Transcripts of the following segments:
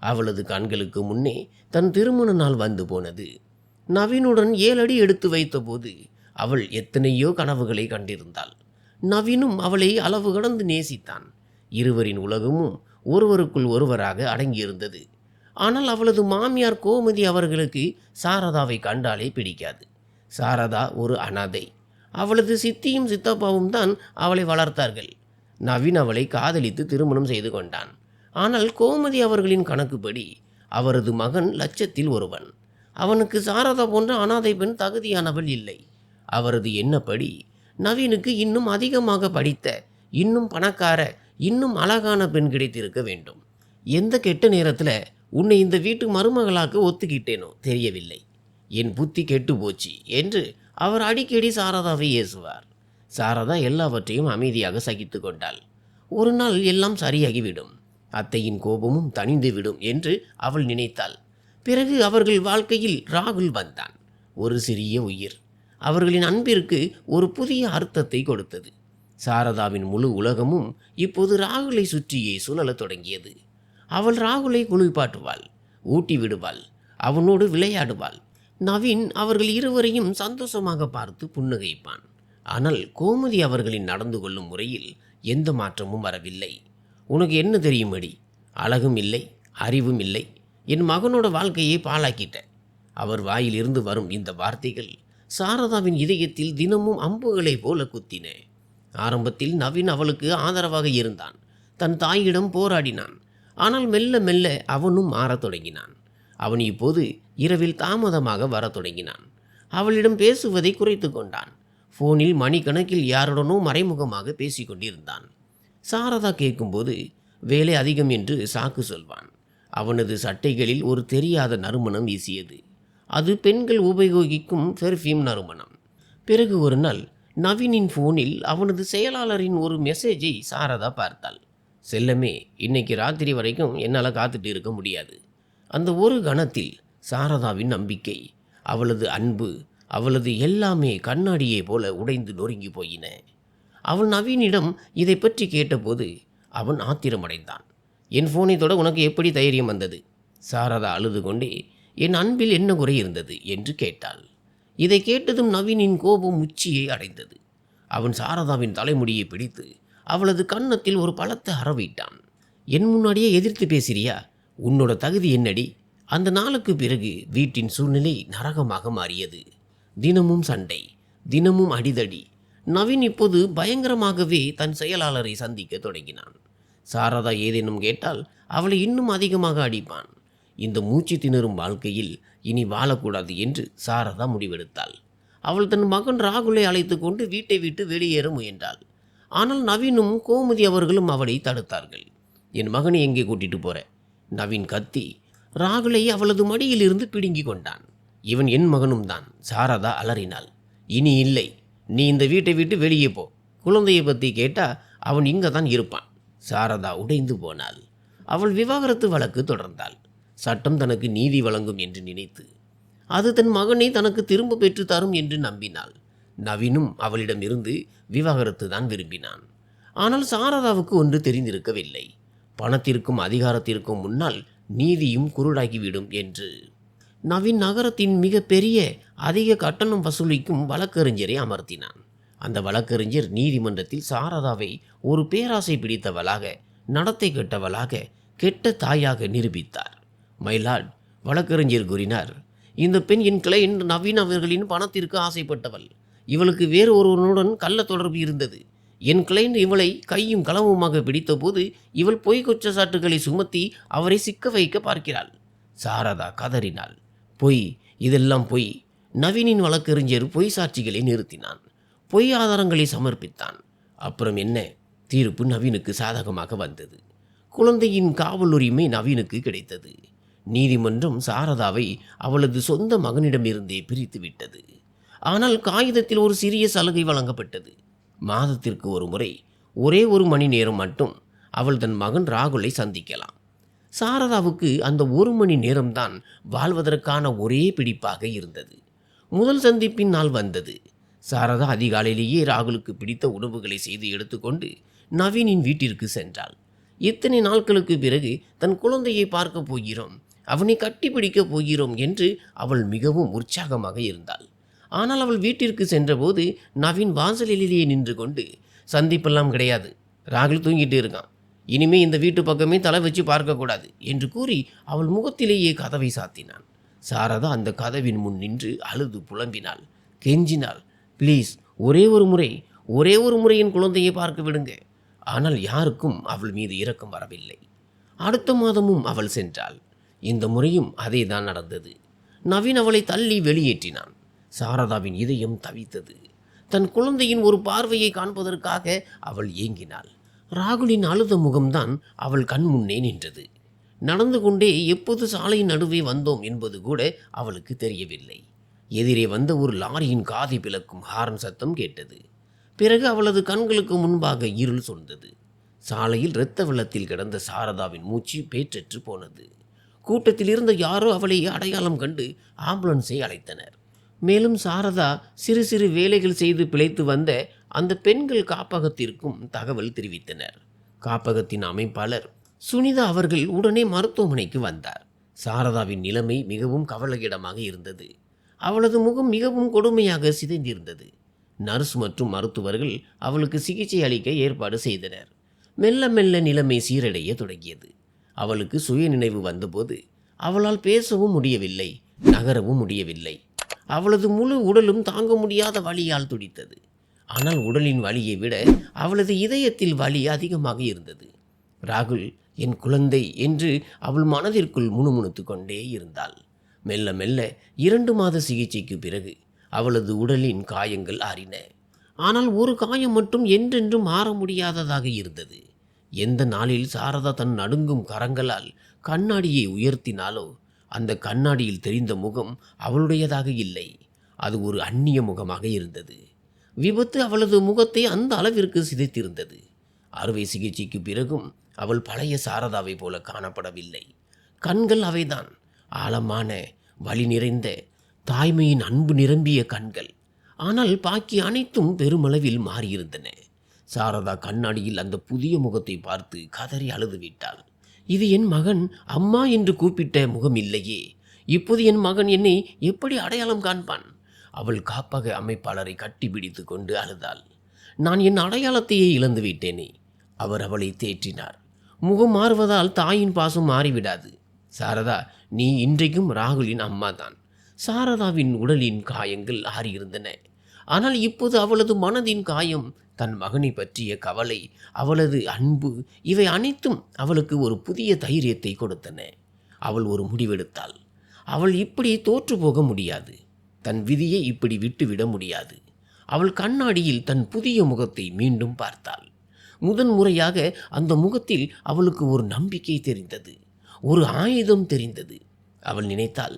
அவளது கண்களுக்கு முன்னே தன் திருமண நாள் வந்து போனது. நவீனுடன் 7 அடி எடுத்து வைத்தபோது அவள் எத்தனையோ கனவுகளை கண்டிருந்தாள். நவீனும் அவளை அளவு கடந்து நேசித்தான். இருவரின் உலகமும் ஒருவருக்குள் ஒருவராக அடங்கியிருந்தது. ஆனால் அவளது மாமியார் கோமதி அவர்களுக்கு சாரதாவை கண்டாலே பிடிக்காது. சாரதா ஒரு அனாதை. அவளது சித்தியும் சித்தப்பாவும் தான் அவளை வளர்த்தார்கள். நவீன் அவளை காதலித்து திருமணம் செய்து கொண்டான். ஆனால் கோமதி அவர்களின் கணக்குப்படி அவரது மகன் லட்சத்தில் ஒருவன். அவனுக்கு சாரதா போன்ற அனாதை பெண் தகுதியானவள் இல்லை. அவரது எண்ணப்படி நவீனுக்கு இன்னும் அதிகமாக படித்த, இன்னும் பணக்கார, இன்னும் அழகான பெண் கிடைத்திருக்க வேண்டும். எந்த கெட்ட நேரத்தில் உன்னை இந்த வீட்டு மருமகளாக்க ஒத்துக்கிட்டேனோ தெரியவில்லை. என் புத்தி கெட்டு போச்சு என்று அவர் அடிக்கடி சாரதாவை ஏசுவார். சாரதா எல்லாவற்றையும் அமைதியாக சகித்து கொண்டாள். ஒரு நாள் எல்லாம் சரியாகிவிடும், அத்தையின் கோபமும் தணிந்துவிடும் என்று அவள் நினைத்தாள். பிறகு அவர்கள் வாழ்க்கையில் ராகுல் வந்தான். ஒரு சிறிய உயிர் அவர்களின் அன்பிற்கு ஒரு புதிய அர்த்தத்தை கொடுத்தது. சாரதாவின் முழு உலகமும் இப்போது ராகுலை சுற்றியே சுழலத் தொடங்கியது. அவள் ராகுலை குளிப்பாட்டுவாள், ஊட்டி விடுவாள், அவனோடு விளையாடுவாள். நவீன் அவர்கள் இருவரையும் சந்தோஷமாக பார்த்து புன்னகைப்பான். ஆனால் கோமதி அவர்களின் நடந்து கொள்ளும் முறையில் எந்த மாற்றமும் வரவில்லை. உனக்கு என்ன தெரியுமடி? அழகும் இல்லை, அறிவும் இல்லை, என் மகனோட வாழ்க்கையை பாழாக்கிட்ட. அவர் வாயிலிருந்து வரும் இந்த வார்த்தைகள் சாரதாவின் இதயத்தில் தினமும் அம்புகளை போல குத்தின. ஆரம்பத்தில் நவீன் அவளுக்கு ஆதரவாக இருந்தான். தன் தாயிடம் போராடினான். ஆனால் மெல்ல மெல்ல அவனும் மாறத் தொடங்கினான். அவன் இப்போது இரவில் தாமதமாக வரத் தொடங்கினான். அவளிடம் பேசுவதை குறைத்து கொண்டான். ஃபோனில் மணிக்கணக்கில் யாருடனோ மறைமுகமாக பேசி கொண்டிருந்தான். சாரதா கேட்கும்போது வேலை அதிகம் என்று சாக்கு சொல்வான். அவனது சட்டைகளில் ஒரு தெரியாத நறுமணம் வீசியது. அது பெண்கள் உபயோகிக்கும் பெர்ஃப்யூம் நறுமணம். பிறகு ஒரு நாள் நவீனின் ஃபோனில் அவனது செயலாளரின் ஒரு மெசேஜை சாரதா பார்த்தாள். செல்லமே, இன்னைக்கு ராத்திரி வரைக்கும் என்னால் காத்துட்டு இருக்க முடியாது. அந்த ஒரு கணத்தில் சாரதாவின் நம்பிக்கை, அவளது அன்பு, அவளது எல்லாமே கண்ணாடியை போல உடைந்து நொறுங்கி போயின. அவள் நவீனிடம் இதை பற்றி கேட்டபோது அவன் ஆத்திரமடைந்தான். என் ஃபோனை தொட உனக்கு எப்படி தைரியம் வந்தது? சாரதா அழுது கொண்டே என் அன்பில் என்ன குறை இருந்தது என்று கேட்டாள். இதை கேட்டதும் நவீனின் கோபம் உச்சியை அடைந்தது. அவன் சாரதாவின் தலைமுடியை பிடித்து அவளது கன்னத்தில் ஒரு பலத்த அறவிட்டான். என் முன்னாடியே எதிர்த்து பேசுறியா? உன்னோட தகுதி என்னடி? அந்த நாளுக்கு பிறகு வீட்டின் சூழ்நிலை நரகமாக மாறியது. தினமும் சண்டை, தினமும் அடிதடி. நவீன் இப்போது பயங்கரமாகவே தன் செயலாளரை சந்திக்க தொடங்கினான். சாரதா ஏதேனும் கேட்டால் அவளை இன்னும் அதிகமாக அடிப்பான். இந்த மூச்சு திணறும் வாழ்க்கையில் இனி வாழக்கூடாது என்று சாரதா முடிவெடுத்தாள். அவள் தன் மகன் ராகுலை அழைத்து கொண்டு வீட்டை விட்டு வெளியேற முயன்றாள். ஆனால் நவீனும் கோமதி அவர்களும் அவளை தடுத்தார்கள். என் மகனை எங்கே கூட்டிட்டு போற? நவீன் கத்தி ராகுலை அவளது மடியிலிருந்து பிடுங்கி கொண்டான். இவன் என் மகனும் தான். சாரதா அலறினாள். இனி இல்லை, நீ இந்த வீட்டை விட்டு வெளியே போ. குழந்தையை பற்றி கேட்டால் அவன் இங்கே தான் இருப்பான். சாரதா உடைந்து போனாள். அவள் விவாகரத்து வழக்கு தொடர்ந்தாள். சட்டம் தனக்கு நீதி வழங்கும் என்று நினைத்து அது தன் மகனை தனக்கு திரும்ப பெற்று தரும் என்று நம்பினாள். நவீனும் அவளிடமிருந்து விவாகரத்து தான் விரும்பினான். ஆனால் சாரதாவுக்கு ஒன்று தெரிந்திருக்கவில்லை. பணத்திற்கும் அதிகாரத்திற்கும் முன்னால் நீதியும் குருடாகிவிடும் என்று. நவீன் நகரத்தின் மிக பெரிய அதிக கட்டணம் வசூலிக்கும் வழக்கறிஞரை அமர்த்தினான். அந்த வழக்கறிஞர் நீதிமன்றத்தில் சாரதாவை ஒரு பேராசை பிடித்தவளாக, நடத்தை கெட்டவளாக, கெட்ட தாயாக நிரூபித்தார். மைலார்ட், வழக்கறிஞர் கூறினார், இந்த பெண் என் கிளையண்ட் நவீன் அவர்களின் பணத்திற்கு ஆசைப்பட்டவள். இவளுக்கு வேறு ஒருவனுடன் கள்ள தொடர்பு இருந்தது. என் கிளையண்ட் இவளை கையும் களவுமாக பிடித்தபோது இவள் பொய் குற்றச்சாட்டுகளை சுமத்தி அவரை சிக்க வைக்க பார்க்கிறாள். சாரதா கதறினாள். பொய், இதெல்லாம் பொய். நவீனின் வழக்கறிஞர் பொய் சாட்சிகளை நிறுத்தினான். பொய் ஆதாரங்களை சமர்ப்பித்தான். அப்புறம் என்ன? தீர்ப்பு நவீனுக்கு சாதகமாக வந்தது. குழந்தையின் காவல் உரிமை நவீனுக்கு கிடைத்தது. நீதிமன்றம் சாரதாவை அவளது சொந்த மகனிடமிருந்தே பிரித்து விட்டது. ஆனால் காகிதத்தில் ஒரு சிறிய சலுகை வழங்கப்பட்டது. மாதத்திற்கு ஒரு முறை, ஒரே 1 மணி நேரம் மட்டும் அவள் தன் மகன் ராகுலை சந்திக்கலாம். சாரதாவுக்கு அந்த 1 மணி நேரம்தான் வாழ்வதற்கான ஒரே பிடிப்பாக இருந்தது. முதல் சந்திப்பின் நாள் வந்தது. சாரதா அதிகாலையிலேயே ராகுலுக்கு பிடித்த உணவுகளை செய்து எடுத்துக்கொண்டு நவீனின் வீட்டிற்கு சென்றாள். இத்தனை நாட்களுக்கு பிறகு தன் குழந்தையை பார்க்க போகிறோம், அவனை கட்டிப்பிடிக்கப் போகிறோம் என்று அவள் மிகவும் உற்சாகமாக இருந்தாள். ஆனால் அவள் வீட்டிற்கு சென்றபோது நவீன் வாசலிலேயே நின்று கொண்டு, சந்திப்பெல்லாம் கிடையாது, ராகுல் தூங்கிட்டு இருக்கான், இனிமே இந்த வீட்டு பக்கமே தலை வச்சு பார்க்கக்கூடாது என்று கூறி அவள் முகத்திலேயே கதவை சாத்தினான். சாரதா அந்த கதவின் முன் நின்று அழுது புலம்பினாள், கெஞ்சினாள், ப்ளீஸ் ஒரே ஒரு முறை என் குழந்தையை பார்க்க விடுங்க. ஆனால் யாருக்கும் அவள் மீது இரக்கம் வரவில்லை. அடுத்த மாதமும் அவள் சென்றாள். இந்த முறையும் அதே தான் நடந்தது. நவீன் அவளை தள்ளி வெளியேற்றினான். சாரதாவின் இதயம் தவித்தது. தன் குழந்தையின் ஒரு பார்வையை காண்பதற்காக அவள் ஏங்கினாள். ராகுலின் அழுத முகம்தான் அவள் கண் முன்னே நின்றது. நடந்து கொண்டே எப்போது சாலையின் நடுவே வந்தோம் என்பது கூட அவளுக்கு தெரியவில்லை. எதிரே வந்த ஒரு லாரியின் காதை பிளக்கும் ஹாரன் சத்தம் கேட்டது. பிறகு அவளது கண்களுக்கு முன்பாக இருள் சூழ்ந்தது. சாலையில் இரத்த வெள்ளத்தில் கிடந்த சாரதாவின் மூச்சு பேற்றற்று போனது. கூட்டத்தில் இருந்த யாரோ அவளை அடையாளம் கண்டு ஆம்புலன்ஸை அழைத்தனர். மேலும் சாரதா சிறு சிறு வேலைகள் செய்து பிழைத்து வந்த அந்த பெண்கள் காப்பகத்திற்கும் தகவல் தெரிவித்தனர். காப்பகத்தின் அமைப்பாளர் சுனிதா அவர்கள் உடனே மருத்துவமனைக்கு வந்தார். சாரதாவின் நிலைமை மிகவும் கவலைக்கிடமாக இருந்தது. அவளது முகம் மிகவும் கொடுமையாக சிதைந்திருந்தது. நர்ஸ் மற்றும் மருத்துவர்கள் அவளுக்கு சிகிச்சை அளிக்க ஏற்பாடு செய்தனர். மெல்ல மெல்ல நிலைமை சீரடைய தொடங்கியது. அவளுக்கு சுய நினைவு வந்தபோது அவளால் பேசவும் முடியவில்லை, நகரவும் முடியவில்லை. அவளது முழு உடலும் தாங்க முடியாத வலியால் துடித்தது. ஆனால் உடலின் வலியை விட அவளது இதயத்தில் வலி அதிகமாக இருந்தது. ராகுல் என் குழந்தை என்று அவள் மனதிற்குள் முணுமுணுத்து கொண்டே இருந்தாள். மெல்ல மெல்ல 2 மாத சிகிச்சைக்கு பிறகு அவளது உடலின் காயங்கள் ஆறின. ஆனால் ஒரு காயம் மட்டும் என்றென்றும் மாற முடியாததாக இருந்தது. எந்த நாளில் சாரதா தன் நடுங்கும் கரங்களால் கண்ணாடியை உயர்த்தினாலோ அந்த கண்ணாடியில் தெரிந்த முகம் அவளுடையதாக இல்லை. அது ஒரு அந்நிய முகமாக இருந்தது. விபத்து அவளது முகத்தை அந்த அளவிற்கு சிதைத்திருந்தது. அறுவை சிகிச்சைக்கு பிறகும் அவள் பழைய சாரதாவை போல காணப்படவில்லை. கண்கள் அவைதான், ஆழமான வலி நிறைந்த தாய்மையின் அன்பு நிரம்பிய கண்கள். ஆனால் பாக்கி அனைத்தும் பெருமளவில் மாறியிருந்தன. சாரதா கண்ணாடியில் அந்த புதிய முகத்தை பார்த்து கதறி அழுதுவிட்டாள். இது என் மகன் அம்மா என்று கூப்பிட்ட முகம் இல்லையே, இப்போது என் மகன் என்னை எப்படி அடையாளம் காண்பான்? அவள் காப்பக அமைப்பாளரை கட்டிப்பிடித்து கொண்டு அழுதாள். நான் என் அடையாளத்தையே இழந்து விட்டேனே. அவர் அவளை தேற்றினார். முகம் மாறுவதால் தாயின் பாசம் மாறிவிடாது. சாரதா, நீ இன்றைக்கும் ராகுலின் அம்மா தான். சாரதாவின் உடலின் காயங்கள் ஆறியிருந்தன. ஆனால் இப்போது அவளது மனதின் காயம், தன் மகனை பற்றிய கவலை, அவளது அன்பு, இவை அனைத்தும் அவளுக்கு ஒரு புதிய தைரியத்தை கொடுத்தன. அவள் ஒரு முடிவெடுத்தாள். அவள் இப்படி தோற்று போக முடியாது. தன் விதியை இப்படி விட்டுவிட முடியாது. அவள் கண்ணாடியில் தன் புதிய முகத்தை மீண்டும் பார்த்தாள். முதன்முறையாக அந்த முகத்தில் அவளுக்கு ஒரு நம்பிக்கை தெரிந்தது, ஒரு ஆயுதம் தெரிந்தது. அவள் நினைத்தாள்,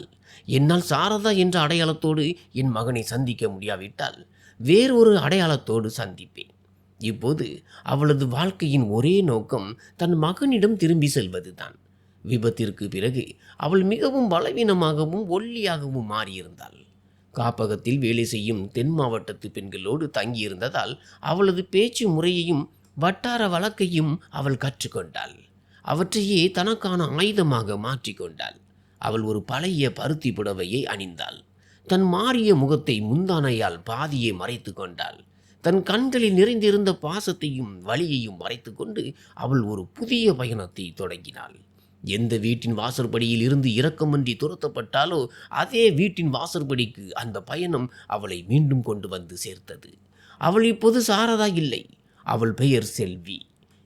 என்னால் சாரதா என்ற அடையாளத்தோடு என் மகனை சந்திக்க முடியாவிட்டால் வேறொரு அடையாளத்தோடு சந்திப்பேன். இப்போது அவளது வாழ்க்கையின் ஒரே நோக்கம் தன் மகனிடம் திரும்பி செல்வதுதான். விபத்திற்கு பிறகு அவள் மிகவும் பலவீனமாகவும் ஒல்லியாகவும் மாறியிருந்தாள். காப்பகத்தில் வேலை செய்யும் தென் மாவட்டத்து பெண்களோடு தங்கியிருந்ததால் அவளது பேச்சு முறையையும் வட்டார வழக்கையும் அவள் கற்றுக்கொண்டாள். அவற்றையே தனக்கான ஆயுதமாக மாற்றிக்கொண்டாள். அவள் ஒரு பழைய பருத்தி புடவையை அணிந்தாள். தன் மாறிய முகத்தை முந்தானையால் பாதியே மறைத்து கொண்டாள். தன் கண்களில் நிறைந்திருந்த பாசத்தையும் வலியையும் மறைத்து கொண்டு அவள் ஒரு புதிய பயணத்தை தொடங்கினாள். எந்த வீட்டின் வாசற்படியில் இருந்து இரக்கமின்றி துரத்தப்பட்டாலோ அதே வீட்டின் வாசற்படிக்கு அந்த பயணம் அவளை மீண்டும் கொண்டு வந்து சேர்த்தது. அவள் இப்போது சாரதா இல்லை. அவள் பெயர் செல்வி.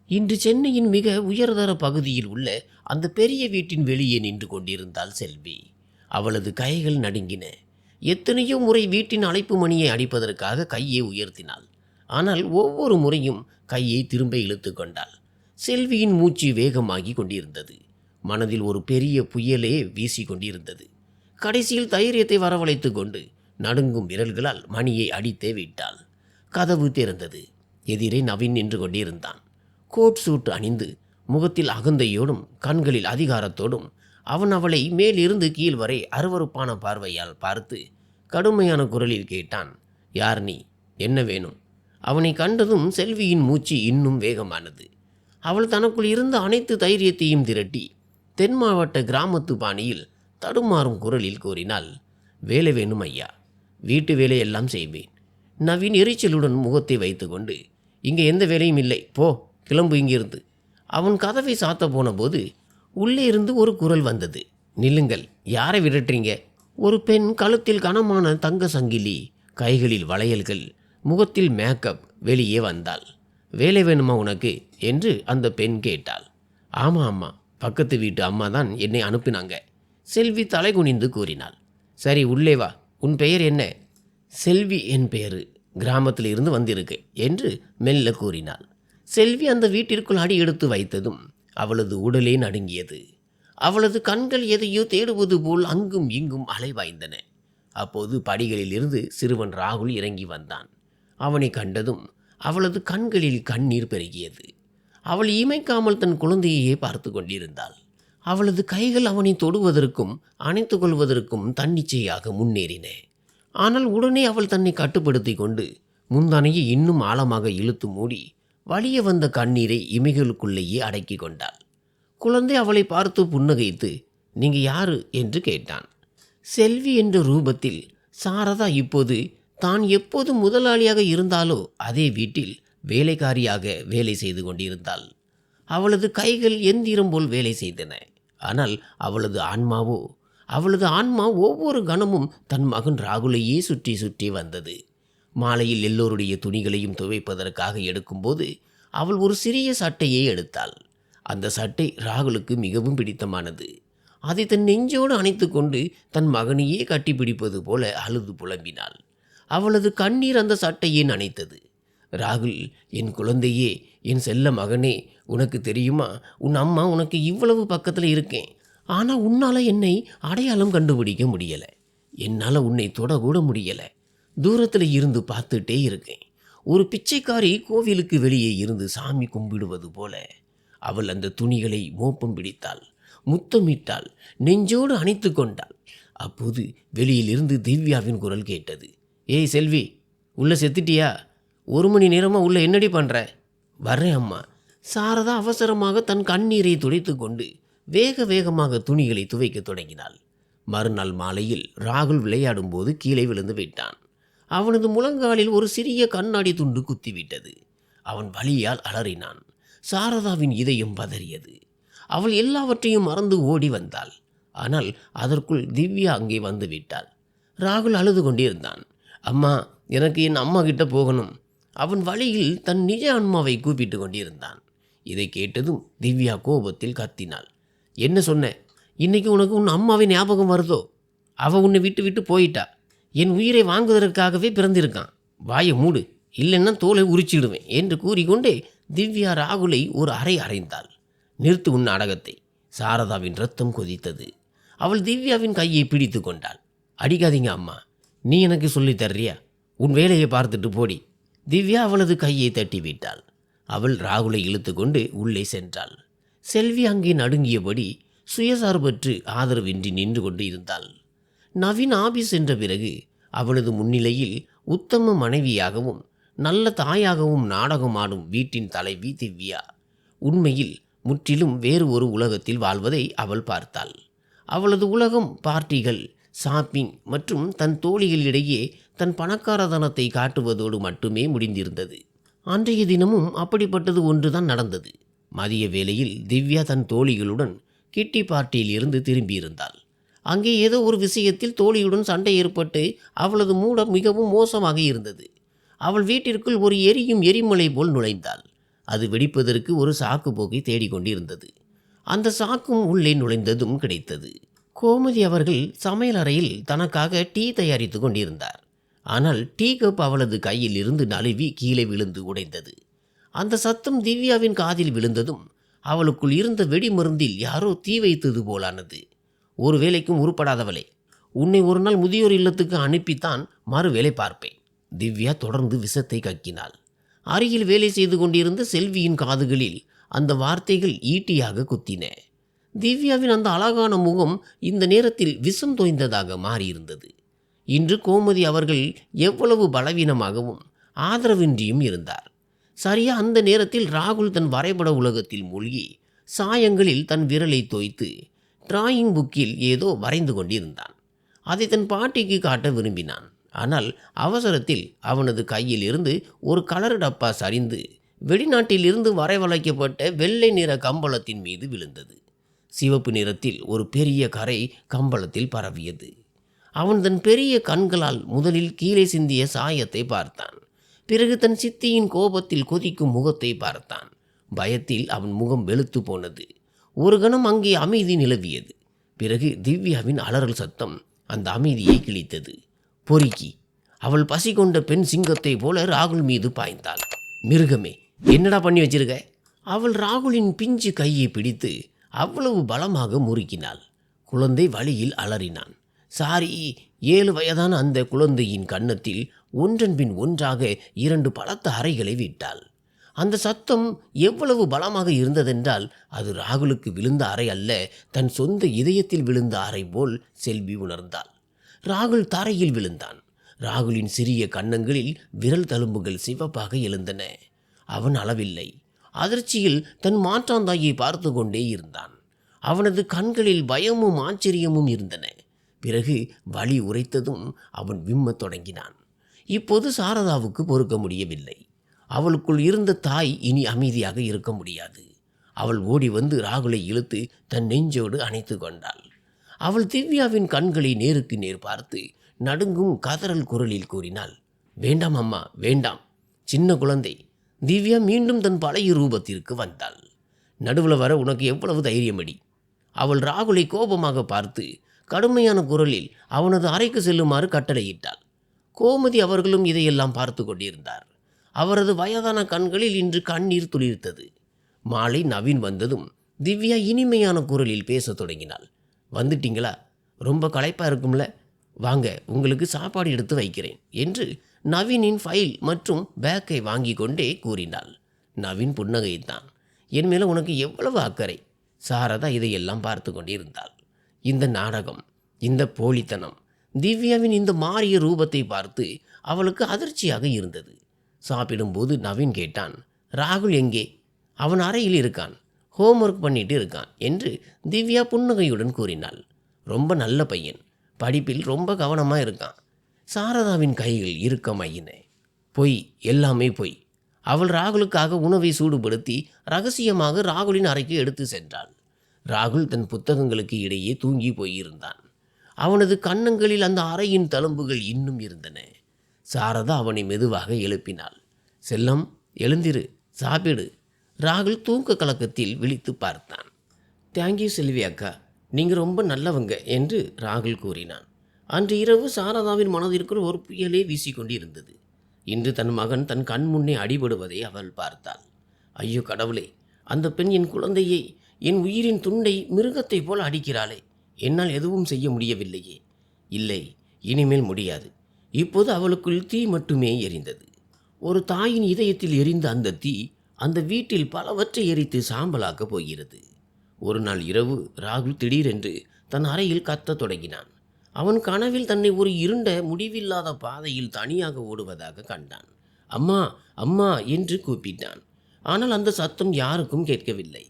இன்று சென்னையின் மிக உயர்தர பகுதியில் உள்ள அந்த பெரிய வீட்டின் வெளியே நின்று கொண்டிருந்தாள் செல்வி. அவளது கைகள் நடுங்கின. எத்தனையோ முறை வீட்டின் அழைப்பு மணியை அடிப்பதற்காக கையை உயர்த்தினாள். ஆனால் ஒவ்வொரு முறையும் கையை திரும்ப இழுத்து கொண்டாள். செல்வியின் மூச்சு வேகமாகி கொண்டிருந்தது. மனதில் ஒரு பெரிய புயலே வீசி கொண்டிருந்தது. கடைசியில் தைரியத்தை வரவழைத்து கொண்டு நடுங்கும் விரல்களால் மணியை அடித்தே விட்டாள். கதவு திறந்தது. எதிரே நவீன் நின்று கொண்டிருந்தான். கோட் சூட் அணிந்து, முகத்தில் அகந்தையோடும் கண்களில் அதிகாரத்தோடும் அவன் அவளை மேலிருந்து கீழ் வரை அருவருப்பான பார்வையால் பார்த்து கடுமையான குரலில் கேட்டான், யார் நீ? என்ன வேணும்? அவனை கண்டதும் செல்வியின் மூச்சு இன்னும் வேகமானது. அவள் தனக்குள் இருந்த அனைத்து தைரியத்தையும் திரட்டி தென் மாவட்ட கிராமத்து பாணியில் தடுமாறும் குரலில் கூறினாள், வேலை வேணும் ஐயா, வீட்டு வேலையெல்லாம் செய்வேன். நவீன் எரிச்சலுடன் முகத்தை வைத்துக்கொண்டு, இங்கே எந்த வேலையும் இல்லை, போ கிளம்பு இங்கிருந்து. அவன் கதவை சாத்த போன போது உள்ளே இருந்து ஒரு குரல் வந்தது. நில்லுங்கள், யாரை விரட்டுறீங்க? ஒரு பெண் கழுத்தில் கனமான தங்க சங்கிலி, கைகளில் வளையல்கள், முகத்தில் மேக்கப் வெளியே வந்தாள். வேலை வேணுமா உனக்கு என்று அந்த பெண் கேட்டாள். ஆமாம் அம்மா, பக்கத்து வீட்டு அம்மா தான் என்னை அனுப்பினாங்க. செல்வி தலை குனிந்து கூறினாள். சரி உள்ளே வா, உன் பெயர் என்ன? செல்வி என் பெயரு, கிராமத்தில் இருந்து வந்திருக்கு என்று மெல்ல கூறினாள். செல்வி அந்த வீட்டிற்குள் அடி எடுத்து வைத்ததும் அவளது உடலே நடுங்கியது. அவளது கண்கள் எதையோ தேடுவது போல் அங்கும் இங்கும் அலைவாய்ந்தன. அப்போது படிகளில் இருந்து சிறுவன் ராகுல் இறங்கி வந்தான். அவனை கண்டதும் அவளது கண்களில் கண்ணீர் பெருகியது. அவள் இமைக்காமல் தன் குழந்தையே பார்த்து கொண்டிருந்தாள். அவளது கைகள் அவனை தொடுவதற்கும் அணைத்து கொள்வதற்கும் தன்னிச்சையாக முன்னேறின. ஆனால் உடனே அவள் தன்னை கட்டுப்படுத்தி கொண்டு முந்தானையை இன்னும் ஆழமாக இழுத்து மூடி வலிய வந்த கண்ணீரை இமைகளுக்குள்ளேயே அடக்கி கொண்டாள். குழந்தை அவளை பார்த்து புன்னகைத்து, நீங்க யாரு என்று கேட்டான். செல்வி என்ற ரூபத்தில் சாரதா இப்போது தான் எப்போது முதலாளியாக இருந்தாலோ அதே வீட்டில் வேலைக்காரியாக வேலை செய்து கொண்டிருந்தாள். அவளது கைகள் எந்திரம் போல் வேலை செய்தன. ஆனால் அவளது ஆன்மா ஒவ்வொரு கணமும் தன் மகன் ராகுலையே சுற்றி சுற்றி வந்தது. மாலையில் எல்லோருடைய துணிகளையும் துவைப்பதற்காக எடுக்கும்போது அவள் ஒரு சிறிய சட்டையை எடுத்தாள். அந்த சட்டை ராகுலுக்கு மிகவும் பிடித்தமானது. அதை தன் நெஞ்சோடு அணைத்து கொண்டு தன் மகனையே கட்டிப்பிடிப்பது போல அழுது புலம்பினாள். அவளது கண்ணீர் அந்த சட்டையை நனைத்தது. ராகுல், என் குழந்தையே, என் செல்ல மகனே, உனக்கு தெரியுமா, உன் அம்மா உனக்கு இவ்வளவு பக்கத்தில் இருக்கேன். ஆனால் உன்னால் என்னை அடையாளம் கண்டுபிடிக்க முடியலை. என்னால் உன்னை தொடக்கூட முடியலை. தூரத்தில் இருந்து பார்த்துட்டே இருக்கேன். ஒரு பிச்சைக்காரி கோவிலுக்கு வெளியே இருந்து சாமி கும்பிடுவது போல. அவள் அந்த துணிகளை மோப்பம் பிடித்தாள், முத்தமிட்டாள், நெஞ்சோடு அணைத்து கொண்டாள். அப்போது வெளியிலிருந்து திவ்யாவின் குரல் கேட்டது. ஏய் செல்வி, உள்ள செத்துட்டியா? 1 மணி நேரமாக உள்ள என்னடி பண்ணுற? வர்றேன் அம்மா. சாரதா அவசரமாக தன் கண்ணீரை துடைத்து கொண்டு வேக வேகமாக துணிகளை துவைக்க தொடங்கினாள். மறுநாள் மாலையில் ராகுல் விளையாடும் போது கீழே விழுந்து விட்டான். அவனது முழங்காலில் ஒரு சிறிய கண்ணாடி துண்டு குத்திவிட்டது. அவன் வலியால் அலறினான். சாரதாவின் இதயம் பதறியது. அவள் எல்லாவற்றையும் மறந்து ஓடி வந்தாள். ஆனால் அதற்குள் திவ்யா அங்கே வந்து விட்டாள். ராகுல் அழுது கொண்டிருந்தான். அம்மா, எனக்கு என் அம்மா கிட்ட போகணும். அவன் வழியில் தன் நிஜ அம்மாவை கூப்பிட்டு கொண்டிருந்தான். இதை கேட்டதும் திவ்யா கோபத்தில் கத்தினாள். என்ன சொன்ன? இன்னைக்கு உனக்கு உன் அம்மாவை ஞாபகம் வருதோ? அவள் உன்னை விட்டு விட்டு போயிட்டா. என் உயிரை வாங்குவதற்காகவே பிறந்திருக்கான். வாயை மூடு, இல்லைன்னா தோலை உரிச்சிடுவேன் என்று கூறிக்கொண்டே திவ்யா ராகுலை ஒரு அறை அறைந்தாள். நிறுத்து உன் நாடகத்தை. சாரதாவின் ரத்தம் கொதித்தது. அவள் திவ்யாவின் கையை பிடித்து கொண்டாள். அடிக்காதீங்க அம்மா, நீ எனக்கு சொல்லித் தர்றியா? உன் வேலையை பார்த்துட்டு போடி. திவ்யா அவளது கையை தட்டிவிட்டாள். அவள் ராகுலை இழுத்து கொண்டு உள்ளே சென்றாள். செல்வி அங்கே நடுங்கியபடி சுயசார்பற்று ஆதரவின்றி நின்று கொண்டு இருந்தாள். நவீன் ஆபீஸ் சென்ற பிறகு அவளது முன்னிலையில் உத்தம மனைவியாகவும் நல்ல தாயாகவும் நாடகமாடும் வீட்டின் தலைவி திவ்யா உண்மையில் முற்றிலும் வேறு ஒரு உலகத்தில் வாழ்வதை அவள் பார்த்தாள். அவளது உலகம் பார்ட்டிகள், ஷாப்பிங் மற்றும் தன் தோழிகளிடையே தன் பணக்காரதனத்தை காட்டுவதோடு மட்டுமே முடிந்திருந்தது. அன்றைய தினமும் அப்படிப்பட்டது ஒன்றுதான் நடந்தது. மதிய வேளையில் திவ்யா தன் தோழிகளுடன் கிட்டி பார்ட்டியில் இருந்து திரும்பியிருந்தாள். அங்கே ஏதோ ஒரு விஷயத்தில் தோழியுடன் சண்டை ஏற்பட்டு அவளது மூடம் மிகவும் மோசமாக இருந்தது. அவள் வீட்டிற்குள் ஒரு எரியும் எரிமலை போல் நுழைந்தாள். அது வெடிப்பதற்கு ஒரு சாக்கு போக்கை தேடிக்கொண்டிருந்தது. அந்த சாக்கும் உள்ளே நுழைந்ததும் கிடைத்தது. கோமதி அவர்கள் சமையல் அறையில் தனக்காக டீ தயாரித்து கொண்டிருந்தார். ஆனால் டீ கப் அவளது கையில் இருந்து நழுவி கீழே விழுந்து உடைந்தது. அந்த சத்தம் திவ்யாவின் காதில் விழுந்ததும் அவளுக்குள் இருந்த வெடிமருந்தில் யாரோ தீ வைத்தது போலானது. ஒரு வேலைக்கும் உருப்படாதவளே, உன்னை ஒரு நாள் முதியோர் இல்லத்துக்கு அனுப்பித்தான் மறு வேலை பார்ப்பேன். திவ்யா தொடர்ந்து விஷத்தை கக்கினாள். அருகில் வேலை செய்து கொண்டிருந்த செல்வியின் காதுகளில் அந்த வார்த்தைகள் ஈட்டியாக குத்தின. திவ்யாவின் அந்த அழகான முகம் இந்த நேரத்தில் விஷம் தோய்ந்ததாக மாறியிருந்தது. இன்று கோமதி அவர்கள் எவ்வளவு பலவீனமாகவும் ஆதரவின்றியும் இருந்தார். சரியா அந்த நேரத்தில் ராகுல் தன் வரைபட உலகத்தில் மூழ்கி சாயங்களில் தன் விரலை தோய்த்து டிராயிங் புக்கில் ஏதோ வரைந்து கொண்டிருந்தான். அதை தன் பாட்டிக்கு காட்ட விரும்பினான். ஆனால் அவசரத்தில் அவனது கையில் இருந்து ஒரு கலர் டப்பா சரிந்து வெளிநாட்டில் இருந்து வரவழைக்கப்பட்ட வெள்ளை நிற கம்பளத்தின் மீது விழுந்தது. சிவப்பு நிறத்தில் ஒரு பெரிய கரை கம்பளத்தில் பரவியது. அவன் தன் பெரிய கண்களால் முதலில் கீழே சிந்திய சாயத்தை பார்த்தான். பிறகு தன் சித்தியின் கோபத்தில் கொதிக்கும் முகத்தை பார்த்தான். பயத்தில் அவன் முகம் வெளுத்து போனது. ஒரு கணம் அங்கே அமைதி நிலவியது. பிறகு திவ்யாவின் அலறல் சத்தம் அந்த அமைதியை கிழித்தது. பொறுக்கி அவள் பசி கொண்ட பெண் சிங்கத்தை போல ராகுல் மீது பாய்ந்தாள். மிருகமே, என்னடா பண்ணி வச்சிருக்க? அவள் ராகுலின் பிஞ்சு கையை பிடித்து அவ்வளவு பலமாக முறுக்கினாள். குழந்தை வழியில் அலறினான். சாரி. 7 வயதான அந்த குழந்தையின் கன்னத்தில் ஒன்றன் பின் ஒன்றாக 2 பலத்த அறைகளை விட்டாள். அந்த சத்தம் எவ்வளவு பலமாக இருந்ததென்றால் அது ராகுலுக்கு விழுந்த அறை அல்ல, தன் சொந்த இதயத்தில் விழுந்த அறை போல் செல்வி உணர்ந்தாள். ராகுல் தரையில் விழுந்தான். ராகுலின் சிறிய கன்னங்களில் விரல் தழும்புகள் சிவப்பாக எழுந்தன. அவன் அளவில்லை. அதிர்ச்சியில் தன் மாற்றாந்தாயை பார்த்து கொண்டே இருந்தான். அவனது கண்களில் பயமும் ஆச்சரியமும் இருந்தன. பிறகு வலி உரைத்ததும் அவன் விம்மத் தொடங்கினான். இப்போது சாரதாவுக்கு பொறுக்க முடியவில்லை. அவளுக்குள் இருந்த தாய் இனி அமைதியாக இருக்க முடியாது. அவள் ஓடி வந்து ராகுலை இழுத்து தன் நெஞ்சோடு அணைத்து கொண்டாள். அவள் திவ்யாவின் கண்களை நேருக்கு நேர் பார்த்து நடுங்கும் கதறல் குரலில் கூறினாள், வேண்டாம் அம்மா, வேண்டாம். சின்ன குழந்தை. திவ்யா மீண்டும் தன் பழைய ரூபத்திற்கு வந்தாள். நடுவில் வர உனக்கு எவ்வளவு தைரியமடி? அவள் ராகுலை கோபமாக பார்த்து கடுமையான குரலில் அவனது அறைக்கு செல்லுமாறு கட்டளையிட்டாள். கோமதி அவர்களும் இதையெல்லாம் பார்த்து கொண்டிருந்தார். அவரது வயதான கண்களில் இன்று கண்ணீர் துளிர்த்தது. மாலை நவீன் வந்ததும் திவ்யா இனிமையான குரலில் பேசத் தொடங்கினாள். வந்துட்டீங்களா? ரொம்ப களைப்பாக இருக்கும்ல, வாங்க உங்களுக்கு சாப்பாடு எடுத்து வைக்கிறேன் என்று நவீனின் ஃபைல் மற்றும் பேக்கை வாங்கி கொண்டே கூறினாள். நவீன் புன்னகைத்தான். என் மேலே உனக்கு எவ்வளவு அக்கறை? சாரதா இதையெல்லாம் பார்த்து கொண்டிருந்தாள். இந்த நாடகம், இந்த போலித்தனம், திவ்யாவின் இந்த மாறிய ரூபத்தை பார்த்து அவளுக்கு அதிர்ச்சியாக இருந்தது. சாப்பிடும்போது நவீன் கேட்டான், ராகுல் எங்கே? அவன் அறையில் இருக்கான், ஹோம்ஒர்க் பண்ணிட்டு இருக்கான் என்று திவ்யா புன்னகையுடன் கூறினாள். ரொம்ப நல்ல பையன், படிப்பில் ரொம்ப கவனமாக இருக்கான். சாரதாவின் கைகள் இறுக்கமாயின. பொய், எல்லாமே பொய். அவள் ராகுலுக்காக உணவை சூடுபடுத்தி ரகசியமாக ராகுலின் அறைக்கு எடுத்து சென்றாள். ராகுல் தன் புத்தகங்களுக்கு இடையே தூங்கி போயிருந்தான். அவனது கன்னங்களில் அந்த அறையின் தழும்புகள் இன்னும் இருந்தன. சாரதா அவனை மெதுவாக எழுப்பினாள். செல்லம், எழுந்திரு, சாப்பிடு. ராகுல் தூக்க கலக்கத்தில் விழித்து பார்த்தான். தேங்க்யூ செல்வி அக்கா, நீங்கள் ரொம்ப நல்லவங்க என்று ராகுல் கூறினான். அன்று இரவு சாரதாவின் மனதிற்குள் ஒரு புயலே வீசிக்கொண்டிருந்தது. இன்று தன் மகன் தன் கண் முன்னே அடிபடுவதை அவள் பார்த்தாள். ஐயோ கடவுளே, அந்த பெண் என் குழந்தையை, என் உயிரின் துண்டை மிருகத்தை போல் அடிக்கிறாளே, என்னால் எதுவும் செய்ய முடியவில்லையே. இல்லை, இனிமேல் முடியாது. இப்போது அவளுக்குள் தீ மட்டுமே எரிந்தது. ஒரு தாயின் இதயத்தில் எரிந்த அந்த தீ அந்த வீட்டில் பலவற்றை எரித்து சாம்பலாக்கப் போகிறது. ஒரு நாள் இரவு ராகுல் திடீரென்று தன் அறையில் கத்தத் தொடங்கினான். அவன் கனவில் தன்னை ஒரு இருண்ட முடிவில்லாத பாதையில் தனியாக ஓடுவதாக கண்டான். அம்மா, அம்மா என்று கூப்பிட்டான். ஆனால் அந்த சத்தம் யாருக்கும் கேட்கவில்லை.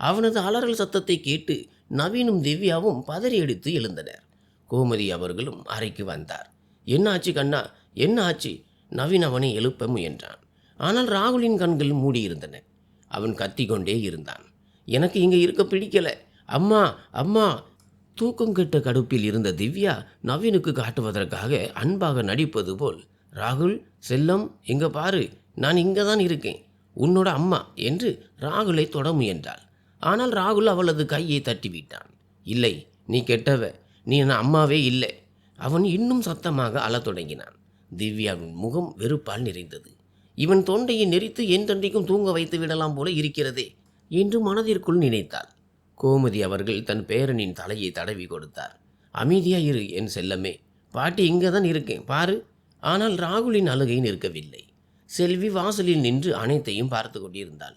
அவனது அலறல் சத்தத்தை கேட்டு நவீனும் திவ்யாவும் பதறியடித்து எழுந்தனர். கோமதி அவர்களும் அறைக்கு வந்தார். என்ன ஆச்சு கண்ணா, என்ன ஆச்சு? நவீன் அவனை எழுப்ப முயன்றான். ஆனால் ராகுலின் கண்கள் மூடியிருந்தன. அவன் கத்திக்கொண்டே இருந்தான். எனக்கு இங்கே இருக்க பிடிக்கல, அம்மா, அம்மா. தூக்கம் கெட்ட கடுப்பில் இருந்த திவ்யா நவீனுக்கு காட்டுவதற்காக அன்பாக நடிப்பது போல், ராகுல் செல்லம், இங்கே பாரு, நான் இங்கே தான் இருக்கேன், உன்னோட அம்மா என்று ராகுலை தொட முயன்றாள். ஆனால் ராகுல் அவளது கையை தட்டிவிட்டான். இல்லை, நீ கெட்டவ, நீ என் அம்மாவே இல்லை. அவன் இன்னும் சத்தமாக அழத் தொடங்கினான். திவ்யாவின் முகம் வெறுப்பால் நிறைந்தது. இவன் தொண்டையை நெரித்து என்றென்றைக்கும் தூங்க வைத்து விடலாம் போல இருக்கிறதே என்று மனதிற்குள் நினைத்தாள். கோமதி அவர்கள் தன் பேரனின் தலையை தடவி கொடுத்தார். அமைதியாயிரு என் செல்லமே, பாட்டி இங்கே தான் இருக்கேன் பாரு. ஆனால் ராகுலின் அழுகை நிற்கவில்லை. செல்வி வாசலில் நின்று அனைத்தையும் பார்த்து கொண்டிருந்தாள்.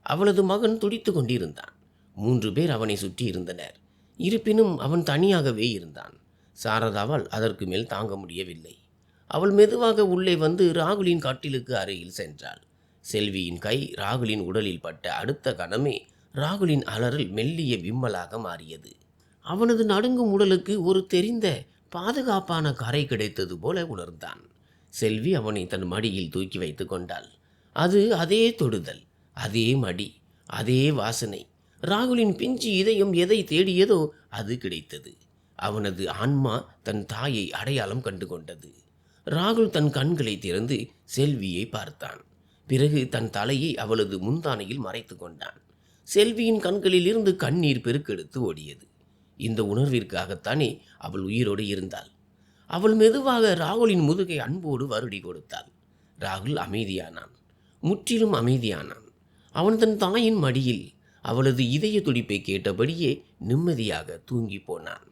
அவளது மகன் துடித்து கொண்டிருந்தான். 3 பேர் அவனை சுற்றி இருந்தனர். இருப்பினும் அவன் தனியாகவே இருந்தான். சாரதாவால் அதற்கு மேல் தாங்க முடியவில்லை. அவள் மெதுவாக உள்ளே வந்து ராகுலின் கட்டிலுக்கு அருகில் சென்றாள். செல்வியின் கை ராகுலின் உடலில் பட்ட அடுத்த கணமே ராகுலின் அலறல் மெல்லிய விம்மலாக மாறியது. அவனது நடுங்கும் உடலுக்கு ஒரு தெரிந்த பாதுகாப்பான கரை கிடைத்தது போல உணர்ந்தான். செல்வி அவனை தன் மடியில் தூக்கி வைத்து கொண்டாள். அது அதே தொடுதல், அதே மடி, அதே வாசனை. ராகுலின் பிஞ்சு இதயம் எதை தேடியதோ அது கிடைத்தது. அவனது ஆன்மா தன் தாயை அடையாளம் கண்டு கொண்டது. ராகுல் தன் கண்களை திறந்து செல்வியை பார்த்தான். பிறகு தன் தலையை அவளது முந்தானையில் மறைத்து கொண்டான். செல்வியின் கண்களில் இருந்து கண்ணீர் பெருக்கெடுத்து ஓடியது. இந்த உணர்விற்காகத்தானே அவள் உயிரோடு இருந்தாள். அவள் மெதுவாக ராகுலின் முதுகை அன்போடு வருடி கொடுத்தாள். ராகுல் அமைதியானான், முற்றிலும் அமைதியானான். அவன் தன் தாயின் மடியில் அவளது இதய துடிப்பை கேட்டபடியே நிம்மதியாக தூங்கி போனான்.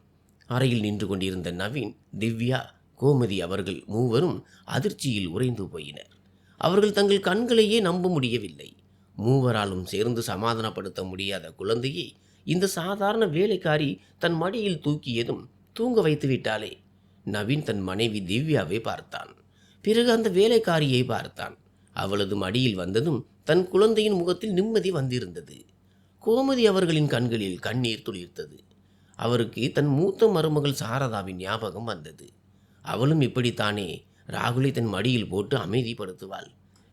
அறையில் நின்று கொண்டிருந்த நவீன், திவ்யா, கோமதி அவர்கள் மூவரும் அதிர்ச்சியில் உறைந்து போயினர். அவர்கள் தங்கள் கண்களையே நம்ப முடியவில்லை. மூவராலும் சேர்ந்து சமாதானப்படுத்த முடியாத குழந்தையை இந்த சாதாரண வேலைக்காரி தன் மடியில் தூக்கியதும் தூங்க வைத்து விட்டாளே. நவீன் தன் மனைவி திவ்யாவை பார்த்தான். பிறகு அந்த வேலைக்காரியை பார்த்தான். அவளது மடியில் வந்ததும் தன் குழந்தையின் முகத்தில் நிம்மதி வந்திருந்தது. கோமதி அவர்களின் கண்களில் கண்ணீர் துளிர்த்தது. அவருக்கு தன் மூத்த மருமகள் சாரதாவின் ஞாபகம் வந்தது. அவளும் இப்படித்தானே ராகுலை தன் மடியில் போட்டு அமைதிப்படுத்துவாள்.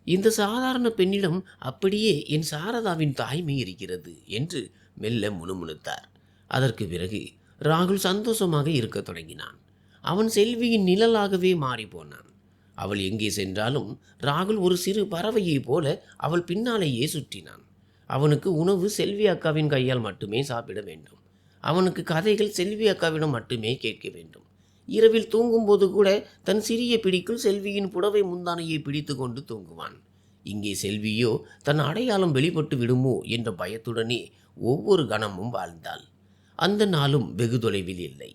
இந்த சாதாரண பெண்ணிடம் அப்படியே என் சாரதாவின் தாய்மை இருக்கிறது என்று மெல்ல முணுமுணுத்தார். அதற்கு பிறகு ராகுல் சந்தோஷமாக இருக்க தொடங்கினான். அவன் செல்வியின் நிழலாகவே மாறிப்போனான். அவள் எங்கே சென்றாலும் ராகுல் ஒரு சிறு பறவையைப் போல அவள் பின்னாலேயே சுற்றினான். அவனுக்கு உணவு செல்வி அக்காவின் கையால் மட்டுமே சாப்பிட வேண்டும். அவனுக்கு கதைகள் செல்வி அக்காவிடம் மட்டுமே கேட்க வேண்டும். இரவில் தூங்கும்போது கூட தன் சிறிய பிடிக்குள் செல்வியின் புடவை முந்தானையை பிடித்து கொண்டு தூங்குவான். இங்கே செல்வியோ தன் அடையாளம் வெளிப்பட்டு விடுமோ என்ற பயத்துடனே ஒவ்வொரு கணமும் வாழ்ந்தாள். அந்த நாளும் வெகு தொலைவில் இல்லை.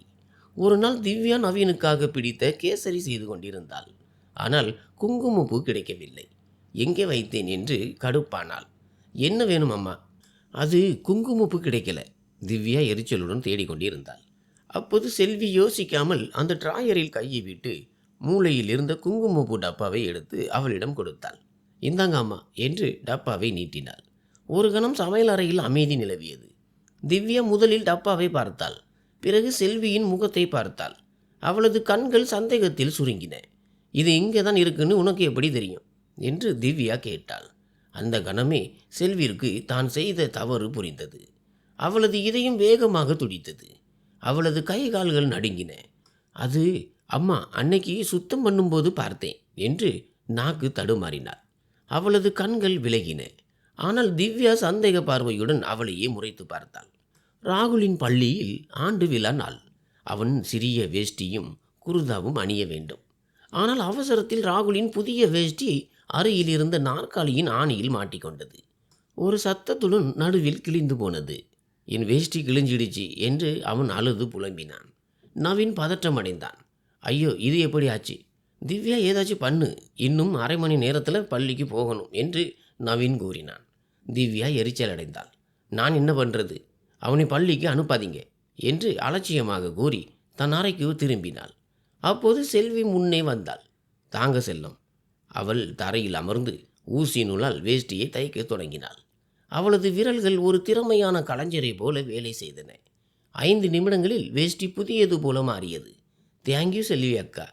ஒரு நாள் திவ்யா நவீனுக்காக பிடித்த கேசரி செய்து கொண்டிருந்தாள். ஆனால் குங்குமப்பூ கிடைக்கவில்லை. எங்கே வைத்தேன் என்று கடுப்பானாள். என்ன வேணும் அம்மா? அது குங்குமப்பூ கிடைக்கல. திவ்யா எரிச்சலுடன் தேடிக்கொண்டிருந்தாள். அப்போது செல்வி யோசிக்காமல் அந்த டிராயரில் கையை விட்டு மூளையில் இருந்த குங்குமப்பூ டப்பாவை எடுத்து அவளிடம் கொடுத்தாள். இந்தாங்க அம்மா என்று டப்பாவை நீட்டினாள். ஒரு கணம் சமையல் அறையில் அமைதி நிலவியது. திவ்யா முதலில் டப்பாவை பார்த்தாள். பிறகு செல்வியின் முகத்தை பார்த்தாள். அவளது கண்கள் சந்தேகத்தில் சுருங்கின. இது இங்கே தான் இருக்குன்னு உனக்கு எப்படி தெரியும் என்று திவ்யா கேட்டாள். அந்த கணமே செல்விற்கு தான் செய்த தவறு புரிந்தது. அவளது இதயம் வேகமாக துடித்தது. அவளது கை கால்கள் நடுங்கின. அது அம்மா, அன்னைக்கு சுத்தம் பண்ணும்போது பார்த்தேன் என்று நாக்கு தடுமாறினாள். அவளது கண்கள் விலகின. ஆனால் திவ்யா சந்தேக பார்வையுடன் அவளையே முறைத்து பார்த்தாள். ராகுலின் பள்ளியில் ஆண்டு விழா நாள். அவன் சிறிய வேஷ்டியும் குருதாவும் அணிய வேண்டும். ஆனால் அவசரத்தில் ராகுலின் புதிய வேஷ்டி அருகில் இருந்த நாற்காலியின் ஆணியில் மாட்டிக்கொண்டது. ஒரு சத்தத்துடன் நடுவில் கிழிந்து போனது. என் வேஷ்டி கிழிஞ்சிடுச்சு என்று அவன் அழுது புலம்பினான். நவீன் பதற்றமடைந்தான். ஐயோ, இது எப்படி ஆச்சு? திவ்யா ஏதாச்சும் பண்ணு, இன்னும் அரை மணி நேரத்தில் பள்ளிக்கு போகணும் என்று நவீன் கூறினான். திவ்யா எரிச்சல் அடைந்தாள். நான் என்ன பண்ணுறது? அவனை பள்ளிக்கு அனுப்பாதீங்க என்று அலட்சியமாக கூறி தன் அறைக்கு திரும்பினாள். அப்போது செல்வி முன்னே வந்தாள். தாங்க செல்லம். அவள் தரையில் அமர்ந்து ஊசி நூலால் வேஷ்டியை தைக்க தொடங்கினாள். அவளது விரல்கள் ஒரு திறமையான கலைஞரை போல வேலை செய்தன. 5 நிமிடங்களில் வேஷ்டி புதியது போல மாறியது. தேங்க்யூ செல்வி அக்கா,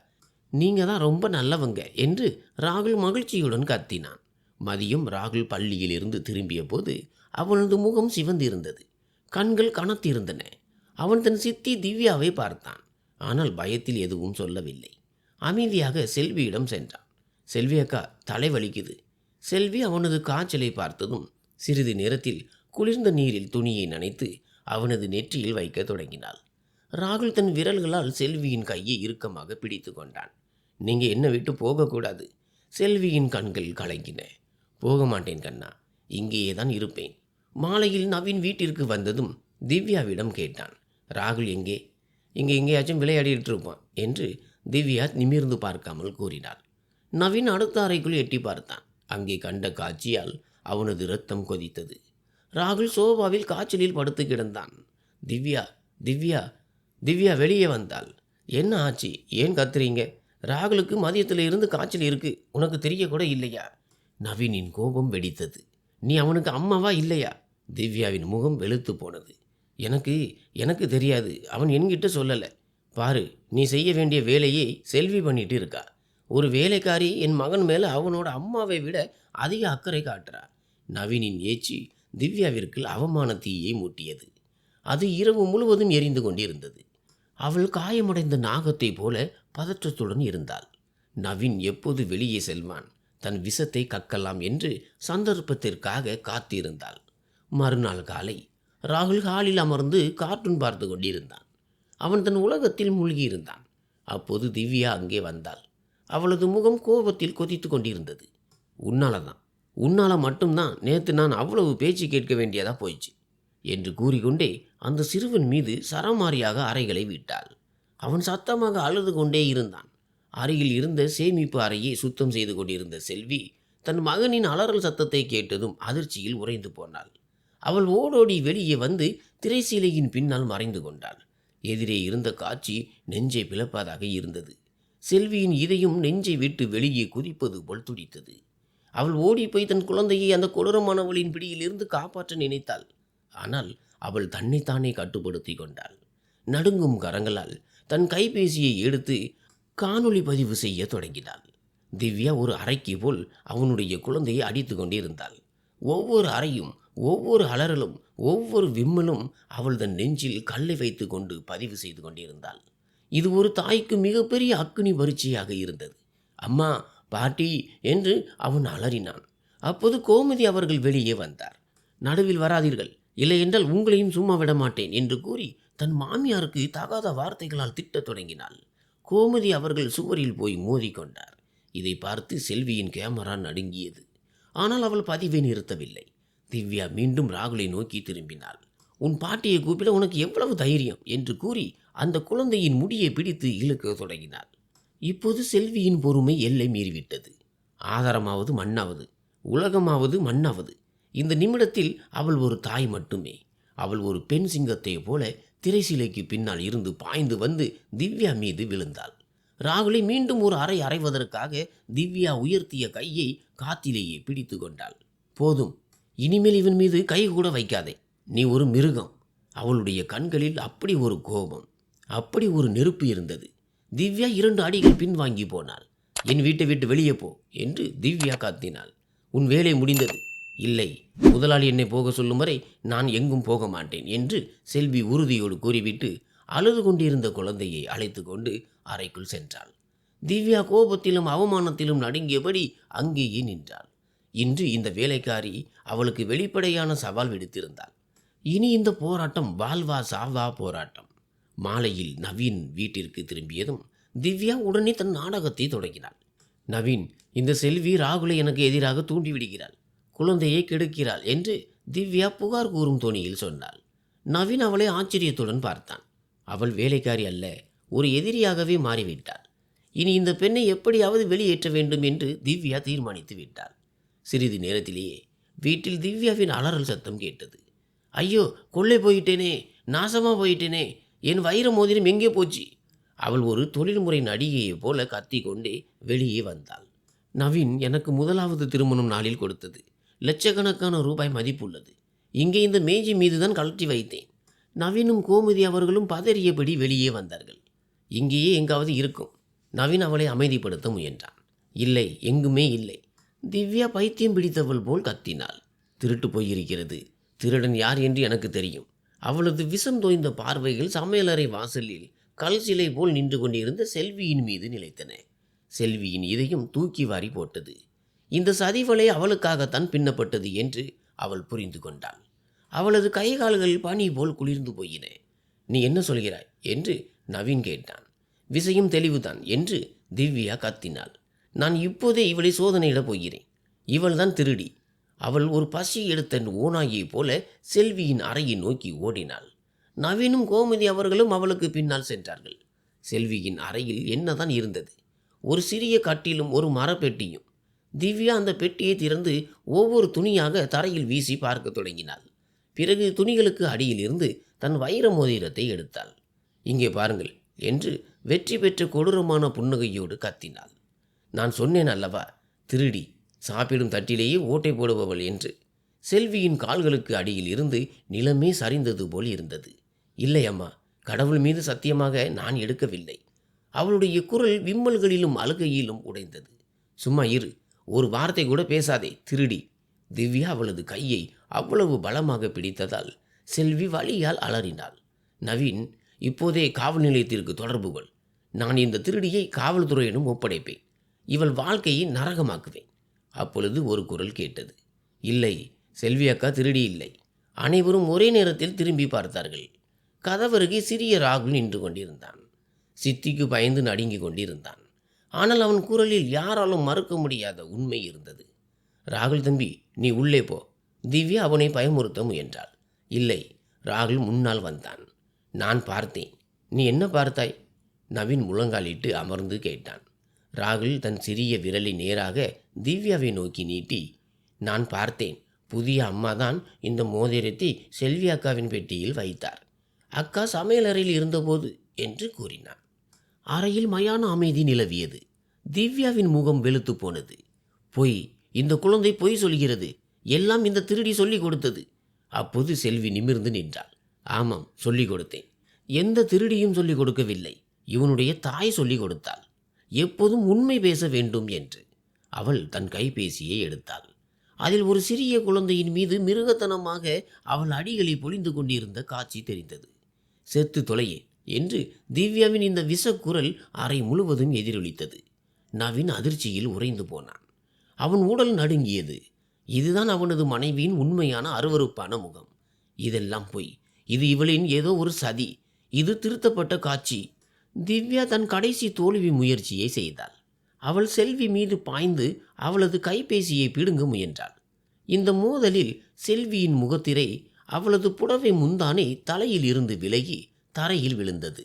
நீங்கள் தான் ரொம்ப நல்லவங்க என்று ராகுல் மகிழ்ச்சியுடன் கத்தினான். மதியம் ராகுல் பள்ளியில் இருந்து திரும்பிய போது அவனது முகம் சிவந்திருந்தது. கண்கள் கனத்திருந்தன. அவன் தன் சித்தி திவ்யாவை பார்த்தான். ஆனால் பயத்தில் எதுவும் சொல்லவில்லை. அமைதியாக செல்வியிடம் சென்றான். செல்வி அக்கா, தலை வலிக்குது. செல்வி அவனது காய்ச்சலை பார்த்ததும் சிறிது நேரத்தில் குளிர்ந்த நீரில் துணியை நனைத்து அவனது நெற்றியில் வைக்க தொடங்கினாள். ராகுல் தன் விரல்களால் செல்வியின் கையை இறுக்கமாக பிடித்து கொண்டான். நீங்கள் என்னை விட்டு போகக்கூடாது. செல்வியின் கண்கள் கலங்கின. போக மாட்டேன் கண்ணா, இங்கேயே தான் இருப்பேன். மாலையில் நவீன் வீட்டிற்கு வந்ததும் திவ்யாவிடம் கேட்டான். ராகுல் எங்கே? இங்கே எங்கேயாச்சும் விளையாடிட்டு இருப்பான் என்று திவ்யா நிமிர்ந்து பார்க்காமல் கூறினாள். நவீன் அடுத்த அறைக்குள் எட்டி பார்த்தான். அங்கே கண்ட காட்சியால் அவனது இரத்தம் கொதித்தது. ராகுல் சோபாவில் காய்ச்சலில் படுத்து கிடந்தான். திவ்யா திவ்யா திவ்யா வெளியே வந்தாள். என்ன ஆச்சு? ஏன் கத்துறீங்க? ராகுலுக்கு மதியத்தில் இருந்து காய்ச்சல் இருக்கு, உனக்கு தெரிய கூட இல்லையா? நவீனின் கோபம் வெடித்தது. நீ அவனுக்கு அம்மாவா இல்லையா? திவ்யாவின் முகம் வெளுத்து போனது. எனக்கு எனக்கு தெரியாது, அவன் என்கிட்ட சொல்லலை. பாரு, நீ செய்ய வேண்டிய வேலையை செல்வி பண்ணிட்டு இருக்கா. ஒரு வேலைக்காரி என் மகன் மேலே அவனோட அம்மாவை விட அதிக அக்கறை காட்டுறா. நவீனின் ஏச்சி திவ்யாவிற்கு அவமான தீயை மூட்டியது. அது இரவு முழுவதும் எரிந்து கொண்டிருந்தது. அவள் காயமடைந்த நாகத்தை போல பதற்றத்துடன் இருந்தாள். நவீன் எப்போது வெளியே செல்வான், தன் விஷத்தை கக்கலாம் என்று சந்தர்ப்பத்திற்காக காத்திருந்தாள். மறுநாள் காலை ராகுல் ஹாலில் அமர்ந்து கார்ட்டூன் பார்த்து கொண்டிருந்தான். அவன் தன் உலகத்தில் மூழ்கியிருந்தான். அப்போது திவ்யா அங்கே வந்தாள். அவளது முகம் கோபத்தில் கொதித்து கொண்டிருந்தது. உன்னால மட்டும்தான் நேற்று நான் அவ்வளவு பேச்சு கேட்க வேண்டியதா போயிடுச்சு என்று கூறிக்கொண்டே அந்த சிறுவன் மீது சரமாரியாக அறைகளை விட்டாள். அவன் சத்தமாக அழுது கொண்டே இருந்தான். அருகில் இருந்த சேமிப்பு அறையை சுத்தம் செய்து கொண்டிருந்த செல்வி தன் மகனின் அலறல் சத்தத்தை கேட்டதும் அதிர்ச்சியில் உறைந்து போனாள். அவள் ஓடோடி வெளியே வந்து திரைசீலையின் பின்னால் மறைந்து கொண்டாள். எதிரே இருந்த காட்சி நெஞ்சை பிளப்பதாக இருந்தது. செல்வியின் இதயம் நெஞ்சை விட்டு வெளியே குதிப்பது போல் துடித்தது. அவள் ஓடிப்போய் தன் குழந்தையை அந்த கொடூரமானவளின் பிடியில் இருந்து காப்பாற்ற நினைத்தாள். ஆனால் அவள் தன்னைத்தானே கட்டுப்படுத்தி கொண்டாள். நடுங்கும் கரங்களால் தன் கைபேசியை எடுத்து காணொளி பதிவு செய்ய தொடங்கினாள். திவ்யா ஒரு அறைக்கு போல் அவனுடைய குழந்தையை அடித்து கொண்டிருந்தாள். ஒவ்வொரு அறையும், ஒவ்வொரு அலறலும், ஒவ்வொரு விம்மலும் அவள் தன் நெஞ்சில் கல்லை வைத்து கொண்டு பதிவு செய்து கொண்டிருந்தாள். இது ஒரு தாய்க்கு மிகப்பெரிய அக்னி பரீட்சையாக இருந்தது. அம்மா, பாட்டி என்று அவன் அலறினான். அப்போது கோமதி அவர்கள் வெளியே வந்தார். நடுவில் வராதீர்கள், இல்லையென்றால் உங்களையும் சும்மா விட மாட்டேன் என்று கூறி தன் மாமியாருக்கு தகாத வார்த்தைகளால் திட்டத் தொடங்கினாள். கோமதி அவர்கள் சுவரில் போய் மோதிக்கொண்டார். இதை பார்த்து செல்வியின் கேமரா நடுங்கியது. ஆனால் அவள் பதிவை நிறுத்தவில்லை. திவ்யா மீண்டும் ராகுலை நோக்கி திரும்பினாள். உன் பாட்டியை கூப்பிட உனக்கு எவ்வளவு தைரியம் என்று கூறி அந்த குழந்தையின் முடியை பிடித்து இழுக்க தொடங்கினாள். இப்போது செல்வியின் பொறுமை எல்லை மீறிவிட்டது. ஆதாரமாவது மண்ணாவது, உலகமாவது மண்ணாவது, இந்த நிமிடத்தில் அவள் ஒரு தாய் மட்டுமே. அவள் ஒரு பெண் சிங்கத்தை போல திரைசீலைக்கு பின்னால் இருந்து பாய்ந்து வந்து திவ்யா மீது விழுந்தாள். ராகுலை மீண்டும் ஒரு அறை அறைவதற்காக திவ்யா உயர்த்திய கையை காத்திலேயே பிடித்து கொண்டாள். போதும், இனிமேல் இவன் மீது கை கூட வைக்காதே, நீ ஒரு மிருகம். அவளுடைய கண்களில் அப்படி ஒரு கோபம், அப்படி ஒரு நெருப்பு இருந்தது. திவ்யா 2 அடிகள் பின்வாங்கி போனாள். என் வீட்டை விட்டு வெளியே போ என்று திவ்யா காத்தினாள். உன் வேலை முடிந்தது. இல்லை, முதலாளி என்னை போக சொல்லும் வரை நான் எங்கும் போக மாட்டேன் என்று செல்வி உறுதியோடு கூறிவிட்டு அழுது கொண்டிருந்த குழந்தையை அழைத்து கொண்டு அறைக்குள் சென்றாள். திவ்யா கோபத்திலும் அவமானத்திலும் நடுங்கியபடி அங்கேயே நின்றாள். இன்று இந்த வேலைக்காரி அவளுக்கு வெளிப்படையான சவால் விடுத்திருந்தாள். இனி இந்த போராட்டம் வாழ்வா சாவா போராட்டம். மாலையில் நவீன் வீட்டிற்கு திரும்பியதும் திவ்யா உடனே தன் நாடகத்தை தொடங்கினாள். நவீன், இந்த செல்வி ராகுலை எனக்கு எதிராக தூண்டிவிடுகிறாள், குழந்தையை கெடுக்கிறாள் என்று திவ்யா புகார் கூறும் தொனியில் சொன்னாள். நவீன் அவளை ஆச்சரியத்துடன் பார்த்தான். அவள் வேலைக்காரி அல்ல, ஒரு எதிரியாகவே மாறிவிட்டாள். இனி இந்த பெண்ணை எப்படியாவது வெளியேற்ற வேண்டும் என்று திவ்யா தீர்மானித்து விட்டாள். சிறிது நேரத்திலேயே வீட்டில் திவ்யாவின் அலறல் சத்தம் கேட்டது. ஐயோ, கொள்ளை போயிட்டேனே, நாசமா போயிட்டேனே, என் வைர மோதிரம் எங்கே போச்சு? அவள் ஒரு தொழில்முறை நடிகையைப் போல கத்தி கொண்டே வெளியே வந்தாள். நவீன் எனக்கு முதலாவது திருமணம் நாளில் கொடுத்தது. லட்சக்கணக்கான ரூபாய் மதிப்புள்ளது. இங்கே இந்த மேஜை மீதுதான் கழற்றி வைத்தேன். நவீனும் கோமதி அவர்களும் பதறியபடி வெளியே வந்தார்கள். இங்கேயே எங்காவது இருக்கும். நவீன் அவளை அமைதிப்படுத்த முயன்றான். இல்லை, எங்குமே இல்லை. திவ்யா பைத்தியம் பிடித்தவள் போல் கத்தினாள். திருட்டு போயிருக்கிறது. திருடன் யார் என்று எனக்கு தெரியும். அவளது விஷம் தோய்ந்த பார்வைகள் சமையலறை வாசலில் கல் சிலை போல் நின்று கொண்டிருந்த செல்வியின் மீது நிலைத்தன. செல்வியின் இதயம் தூக்கி வாரி போட்டது. இந்த சதிவலை அவளுக்காகத்தான் பின்னப்பட்டது என்று அவள் புரிந்து கொண்டாள். அவளது கைகால்கள் பனி போல் குளிர்ந்து போயின. நீ என்ன சொல்கிறாய் என்று நவீன் கேட்டான். விஷயம் தெளிவுதான் என்று திவ்யா கத்தினாள். நான் இப்போதே இவளை சோதனையிடப் போகிறேன். இவள்தான் திருடி. அவள் ஒரு பசி எடுத்த ஓநாயை போல செல்வியின் அறையை நோக்கி ஓடினாள். நவீனும் கோமதி அவர்களும் அவளுக்கு பின்னால் சென்றார்கள். செல்வியின் அறையில் என்னதான் இருந்தது? ஒரு சிறிய கட்டிலும் ஒரு மரப்பெட்டியும். திவ்யா அந்த பெட்டியை திறந்து ஒவ்வொரு துணியாக தரையில் வீசி பார்க்க தொடங்கினாள். பிறகு துணிகளுக்கு அடியில் இருந்து தன் வைர மோதிரத்தை எடுத்தாள். இங்கே பாருங்கள் என்று வெற்றி பெற்ற கொடூரமான புன்னகையோடு கத்தினாள். நான் சொன்னேன் அல்லவா, திருடி. சாப்பிடும் தட்டிலேயே ஓட்டை போடுபவள் என்று. செல்வியின் கால்களுக்கு அடியில் இருந்து நிலமே சரிந்தது போல் இருந்தது. இல்லை அம்மா, கடவுள் மீது சத்தியமாக நான் எடுக்கவில்லை. அவளுடைய குரல் விம்மல்களிலும் அழுகையிலும் உடைந்தது. சும்மா இரு, ஒரு வார்த்தை கூட பேசாதே திருடி. திவ்யா அவளது கையை அவ்வளவு பலமாக பிடித்ததால் செல்வி வலியால் அலறினாள். நவீன், இப்போதே காவல் நிலையத்திற்கு தொடர்பு கொள். நான் இந்த திருடியை காவல்துறையிடம் ஒப்படைப்பேன். இவள் வாழ்க்கையை நரகமாக்குவேன். அப்பொழுது ஒரு குரல் கேட்டது. இல்லை, செல்வி அக்கா திருடி இல்லை. அனைவரும் ஒரே நேரத்தில் திரும்பி பார்த்தார்கள். கதவருகே சிறிய ராகுல் நின்று கொண்டிருந்தான். சித்திக்கு பயந்து நடுங்கிக் கொண்டிருந்தான். ஆனால் அவன் குரலில் யாராலும் மறுக்க முடியாத உண்மை இருந்தது. ராகுல் தம்பி, நீ உள்ளே போ. திவ்யா அவனை பயமுறுத்த முயன்றாள். இல்லை, ராகுல் முன்னால் வந்தான். நான் பார்த்தேன். நீ என்ன பார்த்தாய்? நவீன் முழங்காலிட்டு அமர்ந்து கேட்டான். ராகுல் தன் சிறிய விரலை நேராக திவ்யாவை நோக்கி நீட்டி, நான் பார்த்தேன். புதிய அம்மாதான் இந்த மோதிரத்தை செல்வி அக்காவின் பெட்டியில் வைத்தார். அக்கா சமையலறையில் இருந்தபோது என்று கூறினான். அறையில் மயான அமைதி நிலவியது. திவ்யாவின் முகம் வெளுத்து போனது. பொய், இந்த குழந்தை பொய் சொல்கிறது. எல்லாம் இந்த திருடி சொல்லிக் கொடுத்தது. அப்போது செல்வி நிமிர்ந்து நின்றாள். ஆமாம், சொல்லிக் கொடுத்தேன். எந்த திருடியும் சொல்லிக் கொடுக்கவில்லை. இவனுடைய தாய் சொல்லிக் கொடுத்தாள். எப்போதும் உண்மை பேச வேண்டும் என்று. அவள் தன் கைபேசியை எடுத்தாள். அதில் ஒரு சிறிய குழந்தையின் மீது மிருகத்தனமாக அவள் அடிகளை பொழிந்து கொண்டிருந்த காட்சி தெரிந்தது. செத்து தொலையே என்று திவ்யாவின் இந்த விஷக்குரல் அறை முழுவதும் எதிரொலித்தது. நவீன் அதிர்ச்சியில் உறைந்து போனான். அவன் உடல் நடுங்கியது. இதுதான் அவனது மனைவியின் உண்மையான அருவருப்பான முகம். இதெல்லாம் பொய். இது இவளின் ஏதோ ஒரு சதி. இது திருத்தப்பட்ட காட்சி. திவ்யா தன் கடைசி தோல்வி முயற்சியை செய்தாள். அவள் செல்வி மீது பாய்ந்து அவளது கைபேசியை பிடுங்க முயன்றாள். இந்த மோதலில் செல்வியின் முகத்திரை, அவளது புடவை முந்தானை தலையில் இருந்து விலகி தரையில் விழுந்தது.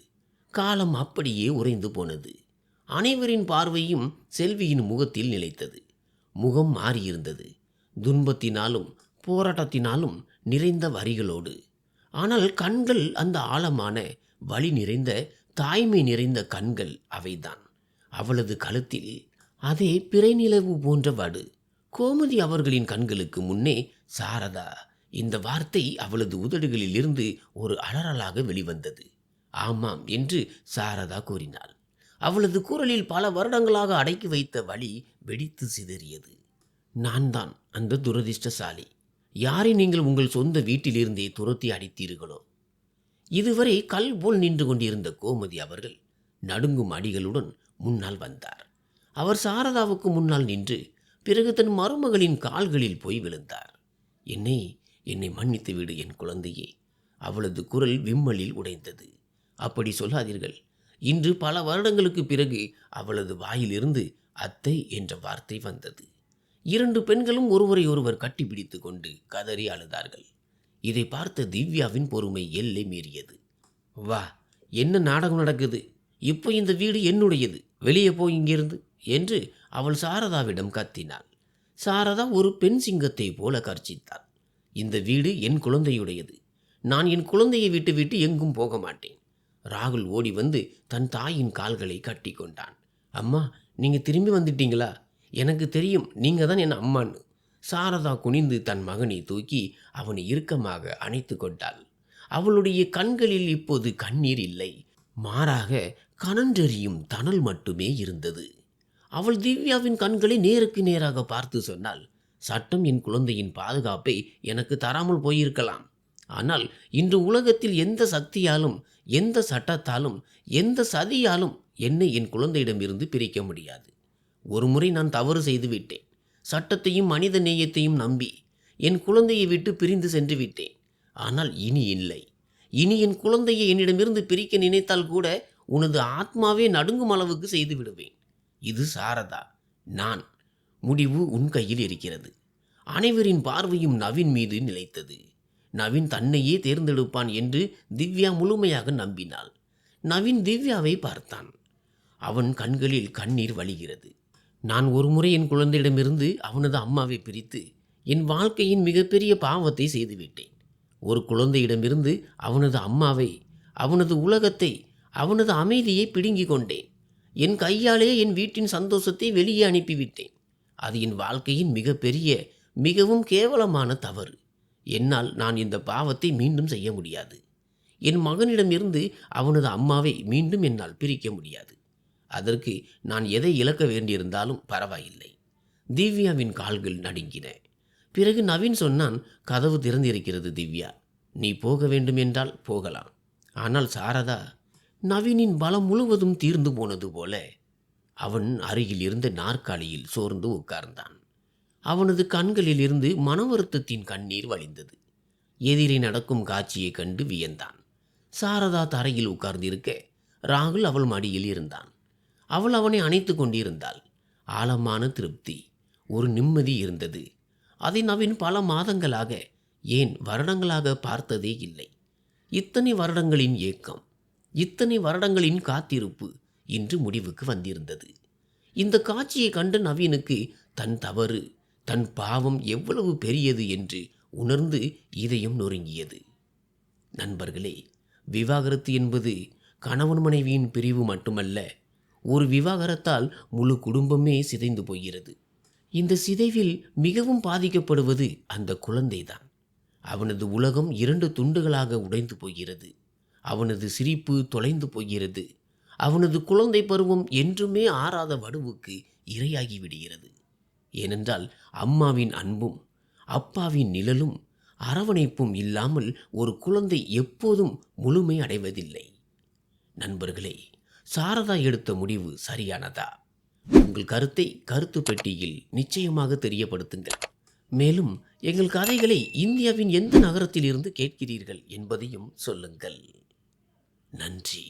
காலம் அப்படியே உறைந்து போனது. அனைவரின் பார்வையும் செல்வியின் முகத்தில் நிலைத்தது. முகம் மாறியிருந்தது. துன்பத்தினாலும் போராட்டத்தினாலும் நிறைந்த வரிகளோடு. ஆனால் கண்கள் அந்த ஆழமான வலி நிறைந்த தாய்மை நிறைந்த கண்கள் அவைதான். அவளது கழுத்தில் அதே பிறைநிலவு போன்ற வடு. கோமதி அவர்களின் கண்களுக்கு முன்னே சாரதா, இந்த வார்த்தை அவளது உதடுகளில் இருந்து ஒரு அலறலாக வெளிவந்தது. ஆமாம் என்று சாரதா கூறினாள். அவளது குரலில் பல வருடங்களாக அடக்கி வைத்த வலி வெடித்து சிதறியது. நான் தான் அந்த துரதிர்ஷ்டசாலி. யாரை நீங்கள் உங்கள் சொந்த வீட்டிலிருந்தே துரத்தி அடித்தீர்களோ. இதுவரை கல் போல் நின்று கொண்டிருந்த கோமதி அவர்கள் நடுங்கும் அடிகளுடன் முன்னால் வந்தார். அவர் சாரதாவுக்கு முன்னால் நின்று பிறகு தன் மருமகளின் கால்களில் போய் விழுந்தார். என்னை மன்னித்து விடு என் குழந்தையே. அவளது குரல் விம்மலில் உடைந்தது. அப்படி சொல்லாதீர்கள். இன்று பல வருடங்களுக்கு பிறகு அவளது வாயிலிருந்து அத்தை என்ற வார்த்தை வந்தது. 2 பெண்களும் ஒருவரை ஒருவர் கட்டிப்பிடித்து கொண்டு கதறி அழுதார்கள். இதை பார்த்த திவ்யாவின் பொறுமை எல்லை மீறியது. வா, என்ன நாடகம் நடக்குது? இப்போ இந்த வீடு என்னுடையது, வெளியே போய் இங்கிருந்து என்று அவள் சாரதாவிடம் கத்தினாள். சாரதா ஒரு பெண் சிங்கத்தை போல கர்ச்சித்தாள். இந்த வீடு என் குழந்தையுடையது. நான் என் குழந்தையை விட்டு எங்கும் போக மாட்டேன். ராகுல் ஓடி வந்து தன் தாயின் கால்களை கட்டி கொண்டான். அம்மா, நீங்கள் திரும்பி வந்துட்டீங்களா? எனக்கு தெரியும், நீங்கள் தான் என் அம்மான்னு. சாரதா குனிந்து தன் மகனை தூக்கி அவனை இறுக்கமாக அணைத்து கொண்டாள். அவளுடைய கண்களில் இப்போது கண்ணீர் இல்லை, மாறாக கனன்றெறியும் தணல் மட்டுமே இருந்தது. அவள் திவ்யாவின் கண்களை நேருக்கு நேராக பார்த்து சொன்னாள், சட்டம் என் குழந்தையின் பாதுகாப்பை எனக்கு தராமல் போயிருக்கலாம். ஆனால் இன்று உலகத்தில் எந்த சக்தியாலும், எந்த சட்டத்தாலும், எந்த சதியாலும் என்னை என் குழந்தையிடமிருந்து பிரிக்க முடியாது. ஒரு முறை நான் தவறு செய்து விட்டேன். சட்டத்தையும் மனித நேயத்தையும் நம்பி என் குழந்தையை விட்டு பிரிந்து சென்று விட்டேன். ஆனால் இனி இல்லை. இனி என் குழந்தையை என்னிடமிருந்து பிரிக்க நினைத்தால் கூட உனது ஆத்மாவே நடுங்கும் அளவுக்கு செய்து விடுவேன். இது சாரதா, நான். முடிவு உன் கையில் இருக்கிறது. அனைவரின் பார்வையும் நவீன் மீது நிலைத்தது. நவீன் தன்னையே தேர்ந்தெடுப்பான் என்று திவ்யா முழுமையாக நம்பினாள். நவீன் திவ்யாவை பார்த்தான். அவன் கண்களில் கண்ணீர் வழிகிறது. நான் ஒரு முறை என் குழந்தையிடமிருந்து அவனது அம்மாவை பிரித்து என் வாழ்க்கையின் மிகப்பெரிய பாவத்தை செய்துவிட்டேன். ஒரு குழந்தையிடமிருந்து அவனது அம்மாவை, அவனது உலகத்தை, அவனது அமைதியை பிடுங்கி கொண்டேன். என் கையாலே என் வீட்டின் சந்தோஷத்தை வெளியே அனுப்பிவிட்டேன். அது என் வாழ்க்கையின் மிகப்பெரிய, மிகவும் கேவலமான தவறு. என்னால் நான் இந்த பாவத்தை மீண்டும் செய்ய முடியாது. என் மகனிடமிருந்து அவனது அம்மாவை மீண்டும் என்னால் பிரிக்க முடியாது. அதற்கு நான் எதை இழக்க வேண்டியிருந்தாலும் பரவாயில்லை. திவ்யாவின் கால்கள் நடுங்கின. பிறகு நவீன் சொன்னான், கதவு திறந்திருக்கிறது திவ்யா, நீ போக வேண்டும் என்றால் போகலாம். ஆனால் சாரதா. நவீனின் பலம் முழுவதும் தீர்ந்து போனது போல அவன் அருகில் இருந்த நாற்காலியில் சோர்ந்து உட்கார்ந்தான். அவனது கண்களில் இருந்து மன வருத்தத்தின் கண்ணீர் வழிந்தது. எதிரே நடக்கும் காட்சியை கண்டு வியந்தான். சாரதா தரையில் உட்கார்ந்திருக்க ராகுல் அவள் மடியில் இருந்தான். அவள் அவனை அணைத்து கொண்டிருந்தாள். ஆழமான திருப்தி, ஒரு நிம்மதி இருந்தது. அதை நவீன் பல மாதங்களாக, ஏன் வருடங்களாக பார்த்ததே இல்லை. இத்தனை வருடங்களின் ஏக்கம், இத்தனை வருடங்களின் காத்திருப்பு இன்று முடிவுக்கு வந்திருந்தது. இந்த காட்சியை கண்ட நவீனுக்கு தன் தவறு, தன் பாவம் எவ்வளவு பெரியது என்று உணர்ந்து இதயம் நொறுங்கியது. நண்பர்களே, விவாகரத்து என்பது கணவன் மனைவியின் பிரிவு மட்டுமல்ல. ஒரு விவாகரத்தால் முழு குடும்பமே சிதைந்து போகிறது. இந்த சிதைவில் மிகவும் பாதிக்கப்படுவது அந்த குழந்தைதான். அவனது உலகம் 2 துண்டுகளாக உடைந்து போகிறது. அவனது சிரிப்பு தொலைந்து போகிறது. அவனது குழந்தை பருவம் என்றுமே ஆறாத வடுவுக்கு இரையாகி விடுகிறது. ஏனென்றால் அம்மாவின் அன்பும் அப்பாவின் நிழலும் அரவணைப்பும் இல்லாமல் ஒரு குழந்தை எப்போதும் முழுமை அடைவதில்லை. நண்பர்களே, சாரதா எடுத்த முடிவு சரியானதா? உங்கள் கருத்தை கருத்து பெட்டியில் நிச்சயமாக தெரியப்படுத்துங்கள். மேலும் எங்கள் கதைகளை இந்தியாவின் எந்த நகரத்தில் இருந்து கேட்கிறீர்கள் என்பதையும் சொல்லுங்கள். நன்றி.